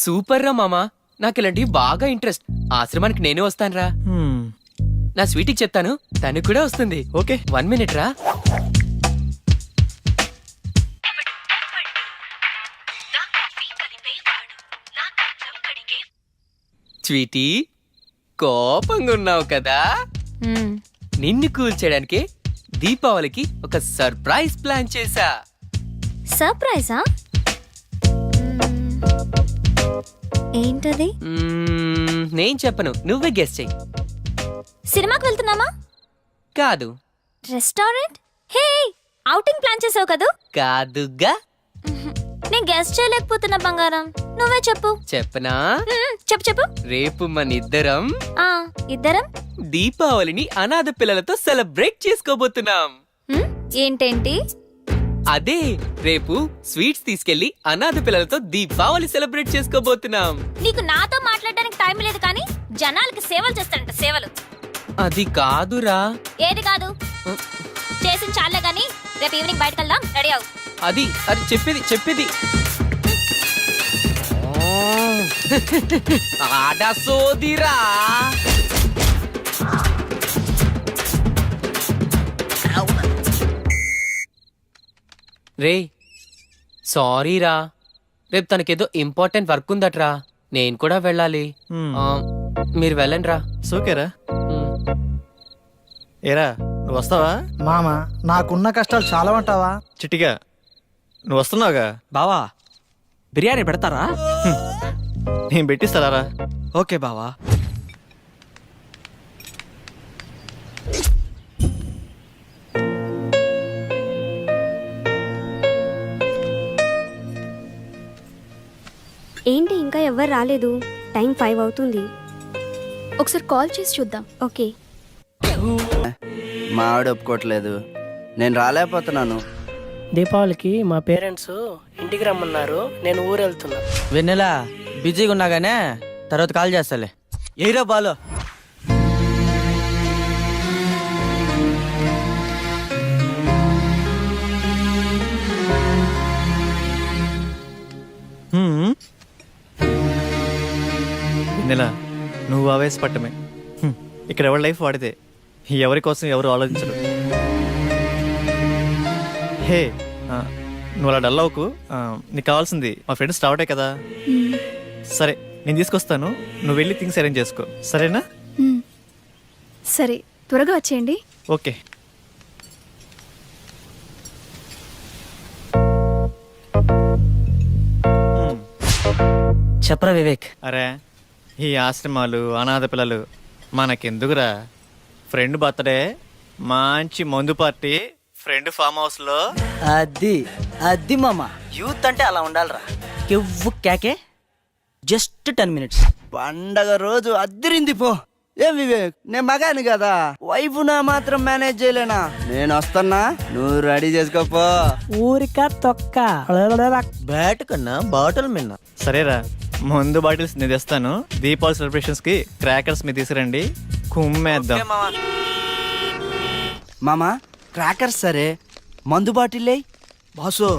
[SPEAKER 9] సూపర్ రా మామా, నాకు ఇలాంటివి బాగా ఇంట్రెస్ట్. ఆశ్రమానికి నేను వస్తానురా. నా స్వీట్కి చెప్తాను, తను కూడా వస్తుంది.
[SPEAKER 3] ఓకే,
[SPEAKER 9] 1 minute రా. స్వీటీ, కోపంగా ఉన్నావు కదా? నిన్ను కూల్ చేయడానికి దీపావళికి ఒక సర్ప్రైజ్ ప్లాన్ చేశా.
[SPEAKER 8] సర్ప్రైజా? ఏంటది?
[SPEAKER 9] నేను చెప్పను, నువ్వే గెస్ చెయ్యి.
[SPEAKER 8] సినిమాకి వెళ్తున్నామా?
[SPEAKER 9] కాదు.
[SPEAKER 8] రెస్టారెంట్? హే, ఔటింగ్ ప్లాన్ చేసావు కదూ?
[SPEAKER 9] కాదుగా.
[SPEAKER 8] నేను గెస్ చేయలేకపోతున్నా బంగారం, నువ్వే చెప్పు.
[SPEAKER 9] చెప్పనా?
[SPEAKER 8] చెప్పు చెప్పు.
[SPEAKER 9] రేపు మన ఇద్దరం
[SPEAKER 8] ఇద్దరం
[SPEAKER 9] దీపావళిని అనాథ పిల్లలతో సెలబ్రేట్ చేసుకోబోతున్నాం.
[SPEAKER 8] ఏంటేంటి?
[SPEAKER 9] అదే, రేపు స్వీట్స్ తీసుకెళ్లి అనాథ పిల్లలతో దీపావళి సెలబ్రేట్ చేసుకోబోతున్నాం.
[SPEAKER 8] నీకు నాతో మాట్లాడడానికి టైం లేదు కానీ జనాలకి సేవలు చేస్తాడంట, సేవలు.
[SPEAKER 9] అది కాదురా.
[SPEAKER 8] ఏది కాదు? చేసిన చాలే గాని రేపు ఈవినింగ్ బయటకు వెళ్దాం, రెడీ అవు.
[SPEAKER 9] అది అది చెప్పేది ఆడా సోదిరా. రే సారీరా, రేపు తనకేదో ఇంపార్టెంట్ వర్క్ ఉందట్రా, నేను కూడా వెళ్ళాలి. మీరు వెళ్ళండి రా.
[SPEAKER 3] ఓకేరా. ఏరా, నువ్వు వస్తావా?
[SPEAKER 12] మామ, నాకున్న కష్టాలు చాలా ఉంటావా?
[SPEAKER 3] చిట్టిగా నువ్వు వస్తున్నావుగా?
[SPEAKER 5] బావా, బిర్యానీ పెడతారా?
[SPEAKER 3] నేను పెట్టిస్తారా?
[SPEAKER 5] ఓకే బావా.
[SPEAKER 8] ఇంకా ఎవ్వరు రాలేదు. టైం 5 అవుతుంది.
[SPEAKER 1] ఒకసారి కాల్ చేసి చూద్దాం.
[SPEAKER 8] ఓకే.
[SPEAKER 2] మా ఆవిడ ఒప్పుకోవట్లేదు, నేను రాలేకపోతున్నాను.
[SPEAKER 13] దీపావళికి మా పేరెంట్స్ ఇంటికి రమ్మన్నారు, నేను ఊరు వెళ్తున్నా.
[SPEAKER 4] వెన్నెలా బిజీగా ఉన్నాగానే తర్వాత కాల్ చేస్తాలే. ఏరా బాలో.
[SPEAKER 3] నెల నువ్వు ఆవేశపట్టమే. ఇక్కడ ఎవరి లైఫ్ వాడితే ఎవరి కోసం ఎవరు ఆలోచించరు. హే నువ్వు అలా డల్ అవ్వకు. నీకు కావాల్సింది మా ఫ్రెండ్స్ రావటే కదా. సరే నేను తీసుకొస్తాను, నువ్వు వెళ్ళి థింగ్స్ అరేంజ్ చేసుకో, సరేనా?
[SPEAKER 1] సరే, త్వరగా వచ్చేయండి.
[SPEAKER 3] ఓకే.
[SPEAKER 4] చెప్పరా వివేక్.
[SPEAKER 3] అరే ఈ ఆశ్రమాలు అనాథ పిల్లలు మనకెందుకురా? ఫ్రెండ్ బర్త్డే, మంచి మందు పార్టీ, ఫ్రెండ్ ఫామ్ హౌస్ లో.
[SPEAKER 4] అది మామ, యూత్ అంటే అలా ఉండాలిరా. కెవ్వు కేకే. Just 10 minutes.
[SPEAKER 2] పండగ రోజు అద్దరింది పో. ఏం వివేక్, నేను మగాని కదా, వైఫ్ నా మాత్రం మేనేజ్ చేయలేనా? నేను వస్తున్నా, నువ్వు రెడీ చేసుకోపో.
[SPEAKER 13] ఊరిక తొక్క
[SPEAKER 4] బ్యాట్ కన్నా బాటిల్ మిన్న.
[SPEAKER 3] సరేరా, మందు బాటిల్స్ నేను తెస్తాను. దీపావళి సెలబ్రేషన్స్ కి క్రాకర్స్ మీద తీసుకురండి, కుమ్మేద్దాం.
[SPEAKER 2] మామా క్రాకర్స్ సరే, మందు బాటిల్
[SPEAKER 12] బాసు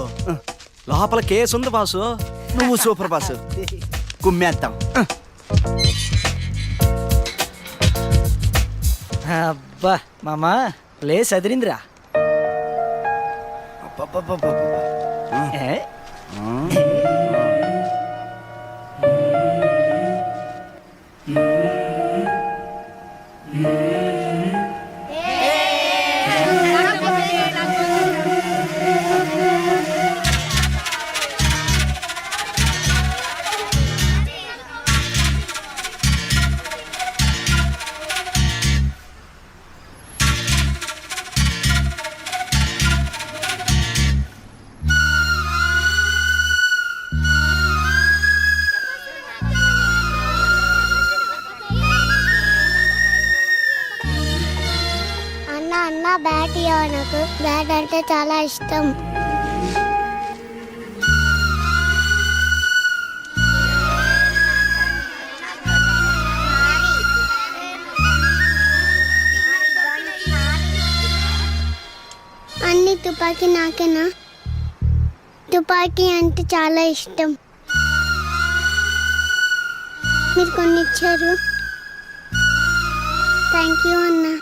[SPEAKER 12] లోపల కేసు ఉంది బాసు.
[SPEAKER 2] నువ్వు సూపర్ బాసు, కుమ్మేద్దాం.
[SPEAKER 4] అబ్బా మామా, ప్లేస్ అదిరిందిరా. ఏ?
[SPEAKER 8] అన్న బ్యాట్ ఇవ్వ, నాకు బ్యాట్ అంటే చాలా ఇష్టం. అన్ని తుపాకీ నాకేనా? తుపాకీ అంటే చాలా ఇష్టం. మీరు కొన్ని ఇచ్చారు, థ్యాంక్ యూ అన్నా.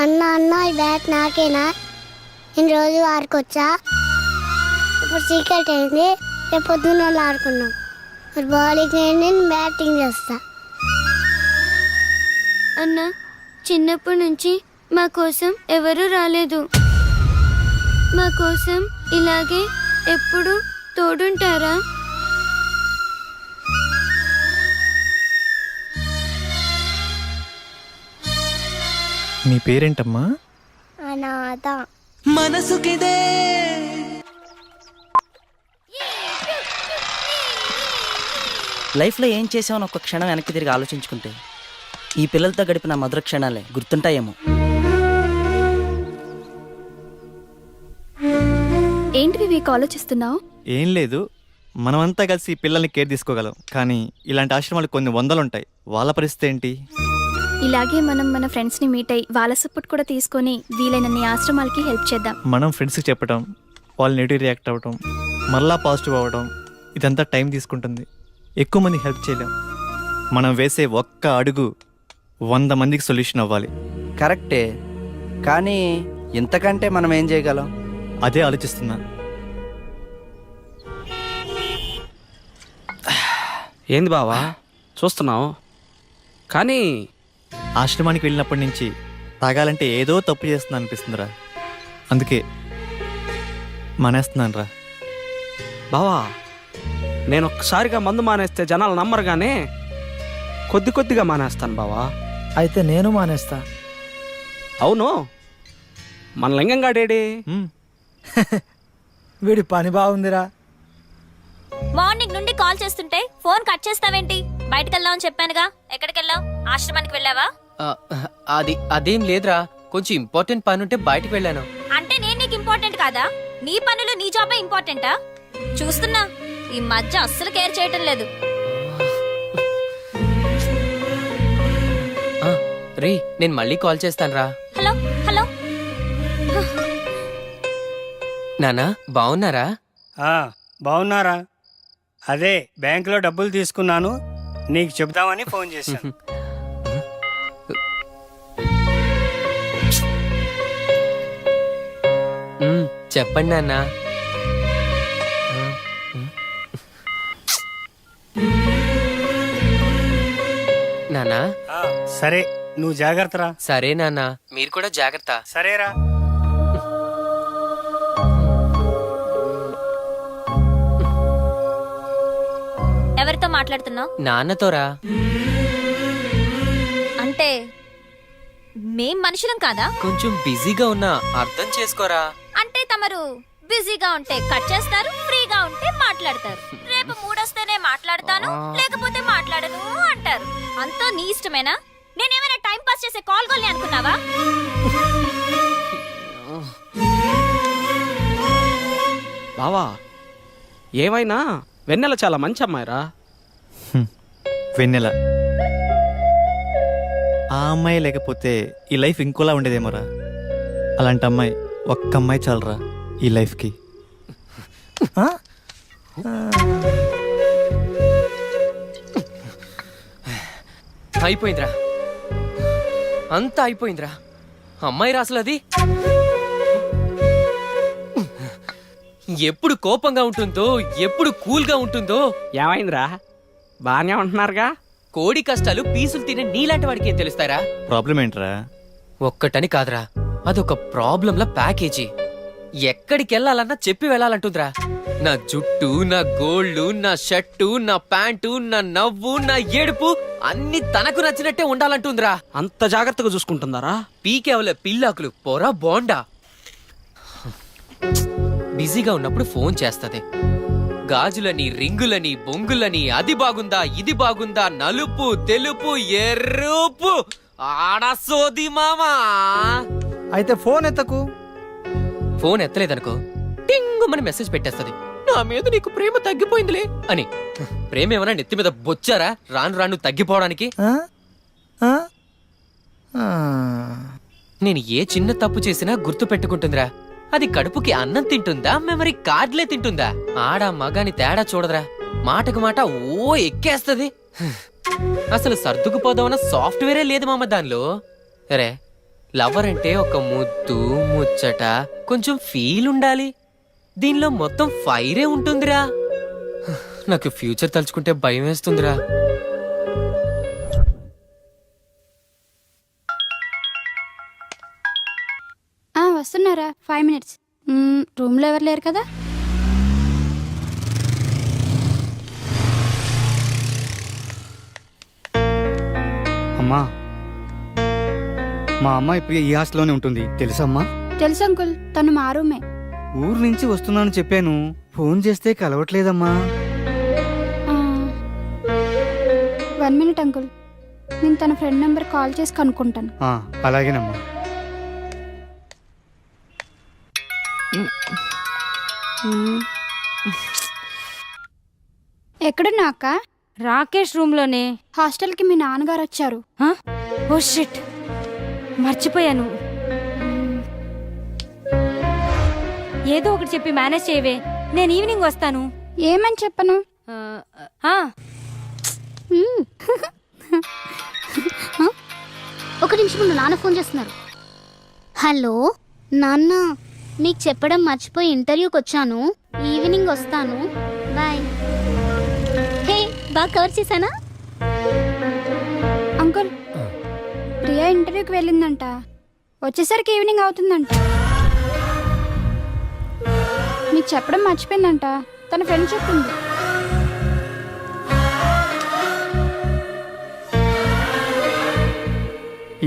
[SPEAKER 8] అన్న ఈ బ్యాట్ నాకేనా? నేను రోజు ఆడుకోవచ్చా? ఇప్పుడు సీక్రెట్ అయింది, రేపు పొద్దున్న వాళ్ళు ఆడుకున్నాం. మరి బౌలింగ్ అయింది, నేను బ్యాటింగ్ చేస్తా. అన్న చిన్నప్పటి నుంచి మా కోసం ఎవరు రాలేదు. మా కోసం ఇలాగే ఎప్పుడు తోడుంటారా?
[SPEAKER 3] మీ పేరేంటమ్మా?
[SPEAKER 8] అనాథ.
[SPEAKER 4] మనసుకిదే లైఫ్లో ఏం చేసామని ఒక క్షణం వెనక్కి తిరిగి ఆలోచించుకుంటే ఈ పిల్లలతో గడిపిన మధుర క్షణాలే గుర్తుంటాయేమో.
[SPEAKER 1] ఏంటి వివేక్ ఆలోచిస్తున్నావు?
[SPEAKER 3] ఏం లేదు, మనమంతా కలిసి పిల్లల్ని కేర్ తీసుకోగలం, కానీ ఇలాంటి ఆశ్రమాలు కొన్ని వందలుంటాయి. వాళ్ళ పరిస్థితి ఏంటి?
[SPEAKER 1] ఇలాగే మనం మన ఫ్రెండ్స్ని మీట్ అయ్యి వాళ్ళ సపోర్ట్ కూడా తీసుకొని వీలైనన్ని ఆశ్రమాలకి హెల్ప్ చేద్దాం.
[SPEAKER 3] మనం ఫ్రెండ్స్కి చెప్పడం, వాళ్ళు నెగిటివ్ రియాక్ట్ అవ్వడం, మళ్ళా పాజిటివ్ అవ్వడం, ఇదంతా టైం తీసుకుంటుంది. ఎక్కువ మంది హెల్ప్ చేయలేం. మనం వేసే ఒక్క అడుగు 100 మందికి సొల్యూషన్ అవ్వాలి.
[SPEAKER 2] కరెక్టే, కానీ ఇంతకంటే మనం ఏం చేయగలం?
[SPEAKER 3] అదే ఆలోచిస్తున్నా.
[SPEAKER 5] ఏంది బావా చూస్తున్నావు? కానీ
[SPEAKER 3] ఆశ్రమానికి వెళ్ళినప్పటి నుంచి తాగాలంటే ఏదో తప్పు చేస్తున్నా అనిపిస్తుందిరా. అందుకే మానేస్తున్నాను రా.
[SPEAKER 5] బావా, నేను ఒక్కసారిగా మందు మానేస్తే జనాలు నమ్మరు, కానీ కొద్ది కొద్దిగా మానేస్తాను బావా.
[SPEAKER 12] అయితే నేను మానేస్తా.
[SPEAKER 5] అవును, మన లింగంగాడేడి?
[SPEAKER 12] వీడి పని బాగుందిరా.
[SPEAKER 8] మార్నింగ్ నుండి కాల్ చేస్తుంటే ఫోన్ కట్ చేస్తావేంటి? బయటకు వెళ్దామని చెప్పానుగా. ఎక్కడికి వెళ్ళావు? ఆశ్రమానికి వెళ్ళావా?
[SPEAKER 9] అదేం లేదురా, కొంచెం ఇంపార్టెంట్ పని ఉంటే బయటకు వెళ్ళాను.
[SPEAKER 8] అంటే నేను నీకు ఇంపార్టెంట్ కాదా? నీ పనులు నీ జాబే ఇంపార్టెంటా? చూస్తున్నా ఈ మధ్య అస్సలు కేర్ చేయటం లేదు.
[SPEAKER 9] రే, నేను మళ్ళీ కాల్ చేస్తాను రా.
[SPEAKER 8] Hello hello.
[SPEAKER 9] నానా బాగున్నారా?
[SPEAKER 11] బాగున్నారా? అదే బ్యాంకులో డబ్బులు తీసుకున్నాను, నీకు చెప్దామని ఫోన్ చేశాను.
[SPEAKER 9] చెప్పండి నాన్న. నానా
[SPEAKER 11] సరే, నువ్వు జాగ్రత్తరా.
[SPEAKER 9] సరే నాన్న, మీరు కూడా జాగ్రత్త.
[SPEAKER 11] సరేరా.
[SPEAKER 8] ఎవరితో మాట్లాడుతున్నావు?
[SPEAKER 9] నాన్నతోరా.
[SPEAKER 8] అంటే మేం మనుషులం కాదా?
[SPEAKER 9] కొంచెం బిజీగా ఉన్నా, అర్థం చేసుకోరా.
[SPEAKER 8] అంటే తమరు బిజీగా ఉంటే కట్ చేస్తారు, ఫ్రీగా ఉంటే మాట్లాడతారు. రేపు మూడొస్తేనే మాట్లాడతాను, లేకపోతే మాట్లాడను అంటారు. అంతా నీ ఇష్టమేనా? నేనేమైనా టైం పాస్ చేసే కాల్ గోల్ని అనుకున్నావా?
[SPEAKER 5] బావా, ఏమైనా వెన్నెల చాలా మంచి అమ్మాయిరా.
[SPEAKER 3] వెన్నెల ఆ అమ్మాయి లేకపోతే ఈ లైఫ్ ఇంకోలా ఉండేదేమోరా. అలాంటి అమ్మాయి, ఒక్క అమ్మాయి చాలరా ఈ లైఫ్కి.
[SPEAKER 9] అయిపోయిందిరా, అంతా అయిపోయిందిరా. అమ్మాయి రాసులు అది ఎప్పుడు కోపంగా ఉంటుందో, ఎప్పుడు కూల్గా ఉంటుందో.
[SPEAKER 5] ఏమైందిరా? బానే ఉంటున్నారుగా.
[SPEAKER 9] కోడి కష్టాలు పీసులు తినే నీలాంటి వాడికి ఏం తెలుస్తారా?
[SPEAKER 3] ప్రాబ్లం ఏంట్రా?
[SPEAKER 9] ఒక్కటని కాదురా, అదొక ప్రాబ్లంల ప్యాకేజీ. ఎక్కడికి వెళ్ళాలన్నా చెప్పి వెళ్ళాలంటుందిరా. నా జుట్టు, నా గోళ్ళు, నా షర్టు, నా ప్యాంటు, నా నవ్వు, నా ఏడుపు అన్ని తనకు నచ్చినట్టే ఉండాలంటుందిరా.
[SPEAKER 5] అంత జాగ్రత్తగా చూసుకుంటుందారా?
[SPEAKER 9] పీకేవల పిల్లాకులు పొరా బోండా. బిజీగా ఉన్నప్పుడు ఫోన్ చేస్తది. గాజులని, రింగులని, బొంగులని, అది బాగుందా, ఇది బాగుందా, నలుపు, తెలుపు, ఎరుపు, ఆడసోది మామా.
[SPEAKER 12] అయితే ఫోన్ ఎత్తకు.
[SPEAKER 9] ఫోన్ ఎత్తలేదనుకో, టింగుమని మెసేజ్ పెట్టేస్తది. నా మీద నీకు ప్రేమ తగ్గిపోయిందిలే అని. ప్రేమ ఏమన్నా నెత్తి మీద బొచ్చారా రాను రాను తగ్గిపోవడానికి? నేను ఏ చిన్న తప్పు చేసినా గుర్తు పెట్టుకుంటుందిరా. అది కడుపుకి అన్నం తింటుందా, మెమరీ కార్డులే తింటుందా? ఆడా మగాని తేడా చూడదురా. మాటకు మాట ఓ ఎక్కేస్తది. అసలు సర్దుకుపోదామన్న సాఫ్ట్వేరే లేదు మామ దానిలో. అరే, లవర్ అంటే ఒక ముద్దు, ముచ్చట, కొంచెం ఫీల్ ఉండాలి. దీనిలో మొత్తం ఫైరే ఉంటుందిరా. నాకు ఫ్యూచర్ తలుచుకుంటే భయం వేస్తుందిరా.
[SPEAKER 1] వస్తున్నారా? 5 minutes. రూమ్లో ఎవరు లేరు కదా?
[SPEAKER 11] అమ్మా, మా అమ్మ ఇప్పుడు ఈ హాస్టల్లోనే ఉంటుంది, తెలుసమ్మా?
[SPEAKER 1] తెలుసు అంకుల్, తను మా రూమే.
[SPEAKER 11] ఊరు నుంచి వస్తున్నాను చెప్పాను, ఫోన్ చేస్తే కలవట్లేదమ్మా.
[SPEAKER 1] 1 minute అంకుల్, నేను తన ఫ్రెండ్ నెంబర్ కాల్ చేసి కనుక్కుంటాను.
[SPEAKER 11] అలాగేనమ్మా.
[SPEAKER 1] ఎక్కడున్నా అక్క?
[SPEAKER 6] రాకేష్ రూమ్ లోనే.
[SPEAKER 1] హాస్టల్కి మీ నాన్నగారు వచ్చారు.
[SPEAKER 6] ఓ షిట్, మర్చిపోయాను. ఏదో ఒకటి చెప్పి మేనేజ్ చేయవే, నేను ఈవినింగ్ వస్తాను.
[SPEAKER 1] ఏమని చెప్పను?
[SPEAKER 8] ఒక నిమిషం, నాన్న ఫోన్ చేస్తున్నారు. హలో నాన్న, నీకు చెప్పడం మర్చిపోయి ఇంటర్వ్యూకి వచ్చాను. ఈవినింగ్ వస్తాను, బాయ్. హే, బాగా కవర్ చేశానా?
[SPEAKER 1] అంకుల్, ప్రియా ఇంటర్వ్యూకి వెళ్ళిందంట, వచ్చేసరికి ఈవినింగ్ అవుతుందంట. మీకు చెప్పడం మర్చిపోయిందంట, తన ఫ్రెండ్ చెప్పింది.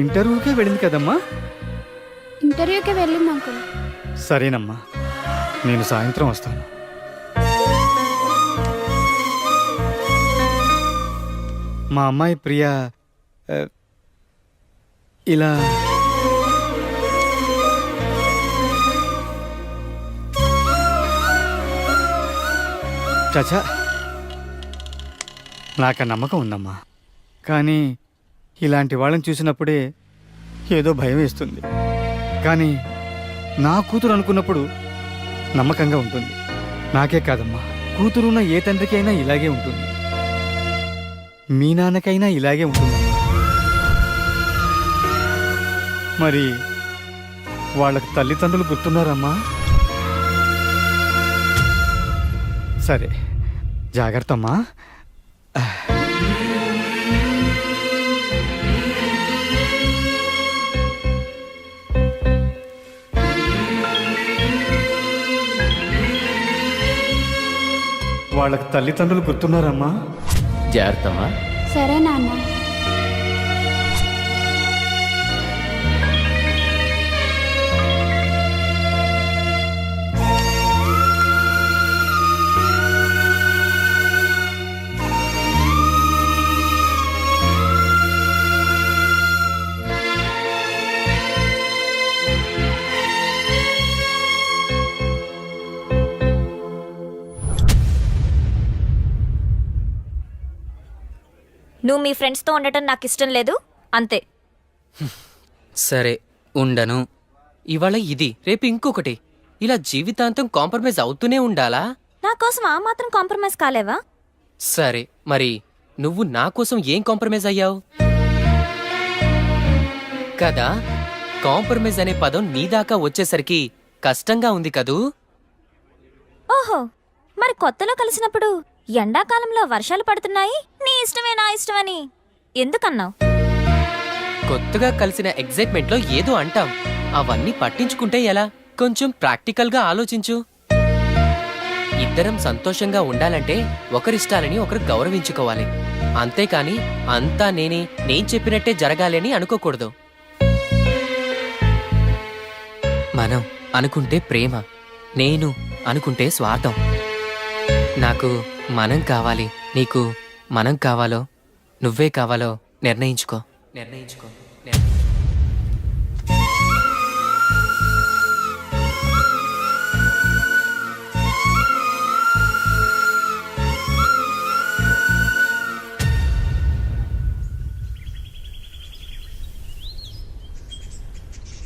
[SPEAKER 11] ఇంటర్వ్యూకే వెళ్ళింది కదమ్మా?
[SPEAKER 1] ఇంటర్వ్యూకి వెళ్ళింది అంకుల్.
[SPEAKER 11] సరేనమ్మా. నేను సాయంత్రం వస్తాను. మా అమ్మాయి ప్రియా ఇలా చచా, నాకు ఆ నమ్మకం ఉందమ్మా. కానీ ఇలాంటి వాళ్ళని చూసినప్పుడే ఏదో భయం వేస్తుంది. కానీ నా కూతురు అనుకున్నప్పుడు నమ్మకంగా ఉంటుంది. నాకే కాదమ్మా, కూతురున్న ఏ తండ్రికైనా ఇలాగే ఉంటుంది. మీ నాన్నకైనా ఇలాగే ఉంటుందమ్మా. మరి వాళ్ళకి తల్లిదండ్రులు గుర్తున్నారమ్మా? సరే, జాగ్రత్త అమ్మా. వాళ్ళకి తల్లిదండ్రులు గుర్తున్నారమ్మా?
[SPEAKER 10] జాగ్రత్తమ్మా.
[SPEAKER 1] సరే నాన్న.
[SPEAKER 8] నువ్వు మీ ఫ్రెండ్స్తో ఉండటం నాకు ఇష్టం లేదు, అంతే.
[SPEAKER 9] సరే, ఉండను. ఇవాళ ఇది, రేపు ఇంకొకటి. ఇలా జీవితాంతం కాంప్రమైజ్ అవుతూనే ఉండాలా?
[SPEAKER 8] నా కోసం ఆ మాత్రం కాంప్రమైజ్ కాలేవా?
[SPEAKER 9] సరే, మరి నువ్వు నా కోసం ఏం కాంప్రమైజ్ అయ్యావు? కదా, కాంప్రమైజ్ అనే పదం నీ దాకా వచ్చేసరికి కష్టంగా ఉంది కదూ?
[SPEAKER 8] ఓహో, మరి కొత్తలో కలిసినప్పుడు ఎండాకాలంలో వర్షాలు పడుతున్నాయి, నీ ఇష్టమే నా ఇష్టమని ఎందుకన్నావు?
[SPEAKER 9] కొత్తగా కలిసిన ఎగ్జైట్మెంట్ లో ఏదో అంటాం. అవన్నీ పట్టించుకుంటే ఎలా? కొంచెం ప్రాక్టికల్ గా ఆలోచించు. ఇద్దరం సంతోషంగా ఉండాలంటే ఒకరిష్టాలని ఒకరు గౌరవించుకోవాలి. అంతేకాని అంతా నేను చెప్పినట్టే జరగాలి అని అనుకోకూడదు. మనం అనుకుంటే ప్రేమ, నేను అనుకుంటే స్వార్థం. నాకు మనం కావాలి, నీకు మనం కావాలో నువ్వే కావాలో నిర్ణయించుకో.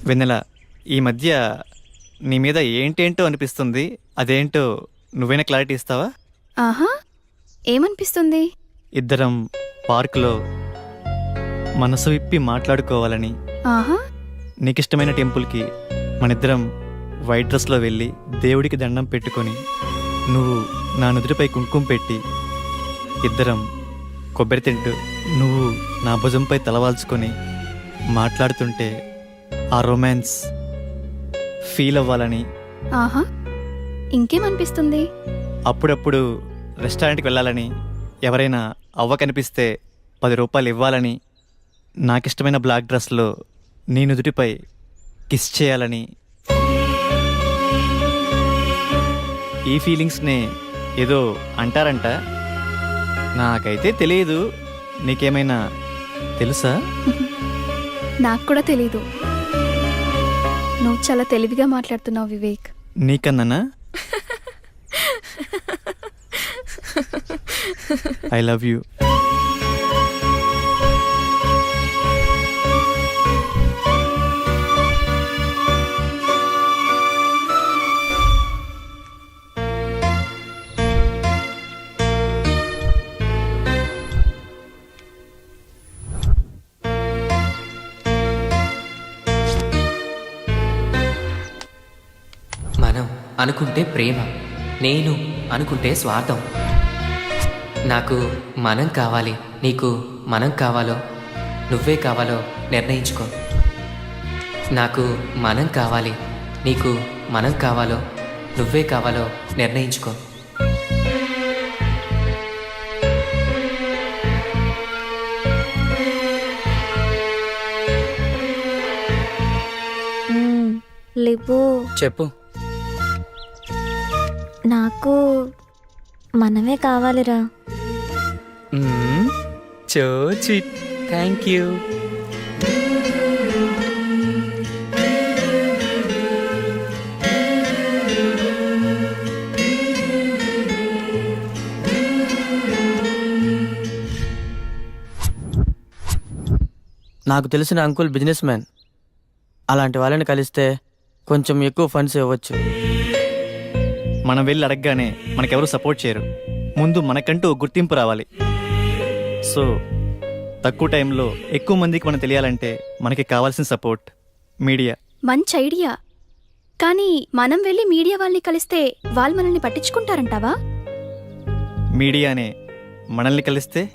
[SPEAKER 3] వెన్నెల, ఈ మధ్య నీ మీద ఏంటేంటో అనిపిస్తుంది. అదేంటో నువ్వైనా క్లారిటీ ఇస్తావా?
[SPEAKER 1] ఆహా, ఏమనిపిస్తుంది?
[SPEAKER 3] ఇద్దరం పార్కులో మనసు విప్పి మాట్లాడుకోవాలని,
[SPEAKER 1] ఆహా,
[SPEAKER 3] నీకిష్టమైన టెంపుల్కి మనిద్దరం వైట్ డ్రెస్లో వెళ్ళి దేవుడికి దండం పెట్టుకొని, నువ్వు నా నుదుటిపై కుంకుమ పెట్టి, ఇద్దరం కొబ్బరి తింటూ నువ్వు నా భుజంపై తలవాల్చుకొని మాట్లాడుతుంటే ఆ రొమాన్స్ ఫీల్ అవ్వాలని.
[SPEAKER 1] ఆహా, ఇంకేమనిపిస్తుంది?
[SPEAKER 3] అప్పుడప్పుడు రెస్టారెంట్కి వెళ్ళాలని, ఎవరైనా అవ్వ కనిపిస్తే 10 రూపాయలు ఇవ్వాలని, నాకిష్టమైన బ్లాక్ డ్రెస్లో నీ నుదుటిపై కిస్ చేయాలని. ఈ ఫీలింగ్స్నే ఏదో అంటారంట. నాకైతే తెలియదు, నీకేమైనా తెలుసా?
[SPEAKER 1] నాకు కూడా తెలీదు. నువ్వు చాలా తెలివిగా మాట్లాడుతున్నావు వివేక్.
[SPEAKER 3] నీకన్నానా? I love you.
[SPEAKER 9] మనం అనుకుంటే ప్రేమ, నేను అనుకుంటే స్వార్థం. నాకు మనం కావాలి, నీకు మనం కావాలో నువ్వే కావాలో నిర్ణయించుకో. నాకు మనం కావాలి, నీకు మనం కావాలో నువ్వే కావాలో నిర్ణయించుకో.
[SPEAKER 8] లిపు
[SPEAKER 5] చెప్పు.
[SPEAKER 8] నాకు మనమే కావాలిరా.
[SPEAKER 9] So sweet. Thank you.
[SPEAKER 4] నాకు తెలిసిన అంకుల్ బిజినెస్ మ్యాన్. అలాంటి వాళ్ళని కలిస్తే కొంచెం ఎక్కువ ఫండ్స్ ఇవ్వచ్చు.
[SPEAKER 3] మనం వెళ్ళి అడగగానే మనకెవరు సపోర్ట్ చేయరు. ముందు మనకంటూ ఒక గుర్తింపు రావాలి. సో తక్కువ టైంలో ఎక్కువ మందికి మనం తెలియాలంటే మనకి కావాల్సిన సపోర్ట్ మీడియా.
[SPEAKER 1] మంచి ఐడియా. కానీ మనం వెళ్ళి మీడియా వాళ్ళని కలిస్తే వాళ్ళు మనల్ని పట్టించుకుంటారంటావా?
[SPEAKER 3] మీడియానే మనల్ని కలిస్తే